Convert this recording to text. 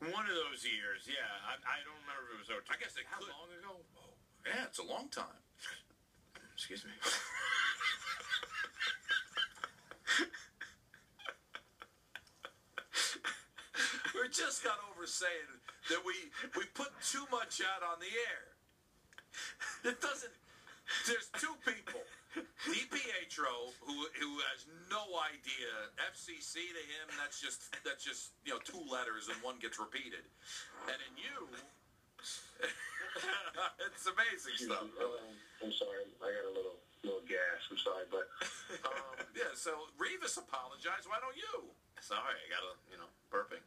One of those years, yeah. I don't remember if it was over. I guess How long ago? Oh, yeah, it's a long time. Excuse me. We just got over saying that we put too much out on the air. It doesn't. There's two people. DiPietro, who has no idea. FCC to him, that's just two letters and one gets repeated. And in you, it's amazing stuff. I'm sorry, I got a little gas. I'm sorry, but yeah. So Revis apologized. Why don't you? Sorry, I got burping.